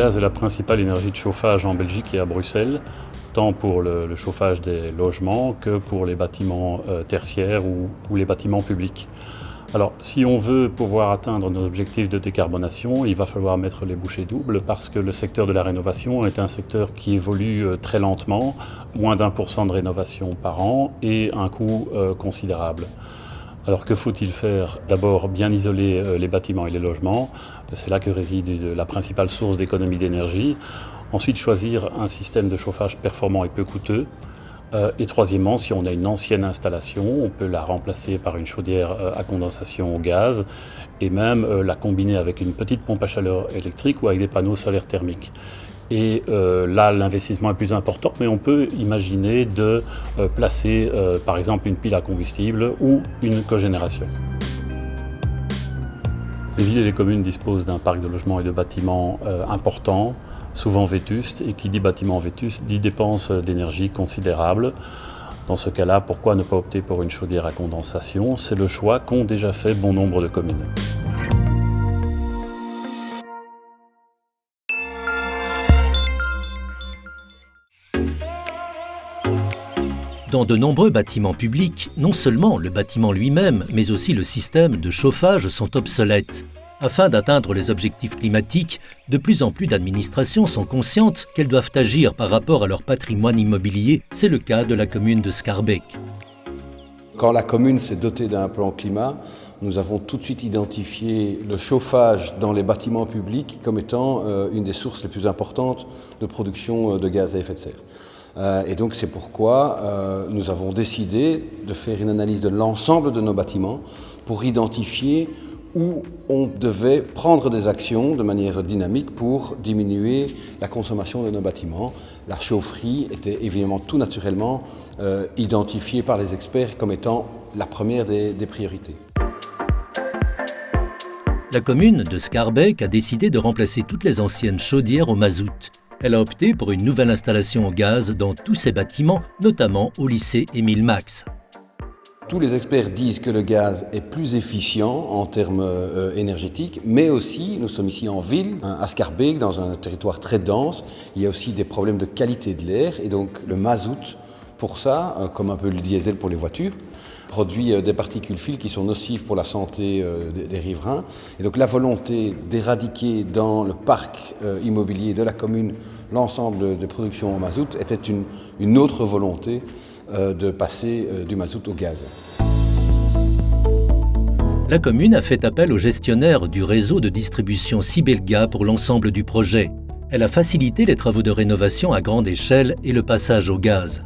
gaz est la principale énergie de chauffage en Belgique et à Bruxelles, tant pour le chauffage des logements que pour les bâtiments tertiaires ou les bâtiments publics. Alors, si on veut pouvoir atteindre nos objectifs de décarbonation, il va falloir mettre les bouchées doubles parce que le secteur de la rénovation est un secteur qui évolue très lentement, moins d'1% de rénovation par an et un coût considérable. Alors que faut-il faire? D'abord, bien isoler les bâtiments et les logements. C'est là que réside la principale source d'économie d'énergie. Ensuite, choisir un système de chauffage performant et peu coûteux. Et troisièmement, si on a une ancienne installation, on peut la remplacer par une chaudière à condensation au gaz et même la combiner avec une petite pompe à chaleur électrique ou avec des panneaux solaires thermiques. Et là, l'investissement est plus important, mais on peut imaginer de placer par exemple une pile à combustible ou une cogénération. Les villes et les communes disposent d'un parc de logements et de bâtiments important, souvent vétustes, et qui dit bâtiment vétuste dit dépenses d'énergie considérables. Dans ce cas-là, pourquoi ne pas opter pour une chaudière à condensation? C'est le choix qu'ont déjà fait bon nombre de communes. Dans de nombreux bâtiments publics, non seulement le bâtiment lui-même, mais aussi le système de chauffage sont obsolètes. Afin d'atteindre les objectifs climatiques, de plus en plus d'administrations sont conscientes qu'elles doivent agir par rapport à leur patrimoine immobilier. C'est le cas de la commune de Schaerbeek. Quand la commune s'est dotée d'un plan climat, nous avons tout de suite identifié le chauffage dans les bâtiments publics comme étant une des sources les plus importantes de production de gaz à effet de serre. Et donc c'est pourquoi nous avons décidé de faire une analyse de l'ensemble de nos bâtiments pour identifier où on devait prendre des actions de manière dynamique pour diminuer la consommation de nos bâtiments. La chaufferie était évidemment tout naturellement identifiée par les experts comme étant la première des priorités. La commune de Schaerbeek a décidé de remplacer toutes les anciennes chaudières au mazout. Elle a opté pour une nouvelle installation au gaz dans tous ses bâtiments, notamment au lycée Émile Max. Tous les experts disent que le gaz est plus efficient en termes énergétiques, mais aussi, nous sommes ici en ville, à Schaerbeek, dans un territoire très dense, il y a aussi des problèmes de qualité de l'air, et donc le mazout, pour ça, comme un peu le diesel pour les voitures, produit des particules fines qui sont nocives pour la santé des riverains. Et donc la volonté d'éradiquer dans le parc immobilier de la commune l'ensemble des productions en mazout était une autre volonté de passer du mazout au gaz. La commune a fait appel au gestionnaire du réseau de distribution Sibelga pour l'ensemble du projet. Elle a facilité les travaux de rénovation à grande échelle et le passage au gaz.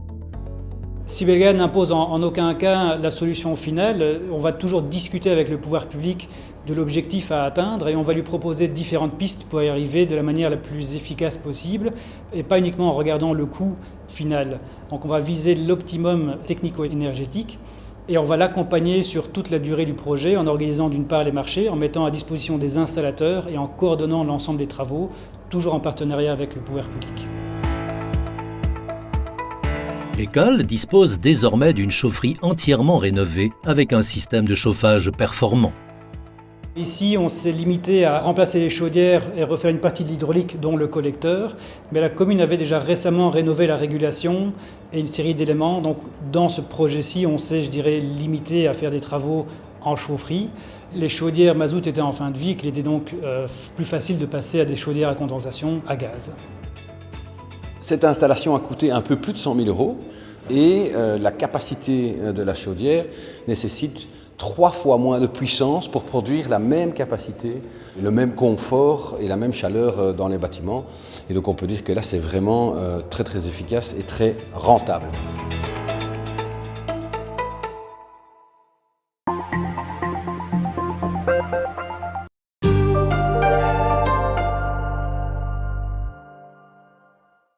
Sibelga n'impose en aucun cas la solution finale. On va toujours discuter avec le pouvoir public de l'objectif à atteindre et on va lui proposer différentes pistes pour y arriver de la manière la plus efficace possible et pas uniquement en regardant le coût final. Donc on va viser l'optimum technico-énergétique et on va l'accompagner sur toute la durée du projet en organisant d'une part les marchés, en mettant à disposition des installateurs et en coordonnant l'ensemble des travaux, toujours en partenariat avec le pouvoir public. L'école dispose désormais d'une chaufferie entièrement rénovée avec un système de chauffage performant. Ici, on s'est limité à remplacer les chaudières et refaire une partie de l'hydraulique, dont le collecteur. Mais la commune avait déjà récemment rénové la régulation et une série d'éléments. Donc, dans ce projet-ci, on s'est, limité à faire des travaux en chaufferie. Les chaudières mazout étaient en fin de vie, qu'il était donc plus facile de passer à des chaudières à condensation à gaz. Cette installation a coûté un peu plus de 100 000 € et la capacité de la chaudière nécessite 3 fois moins de puissance pour produire la même capacité, le même confort et la même chaleur dans les bâtiments. Et donc on peut dire que là c'est vraiment très efficace et très rentable.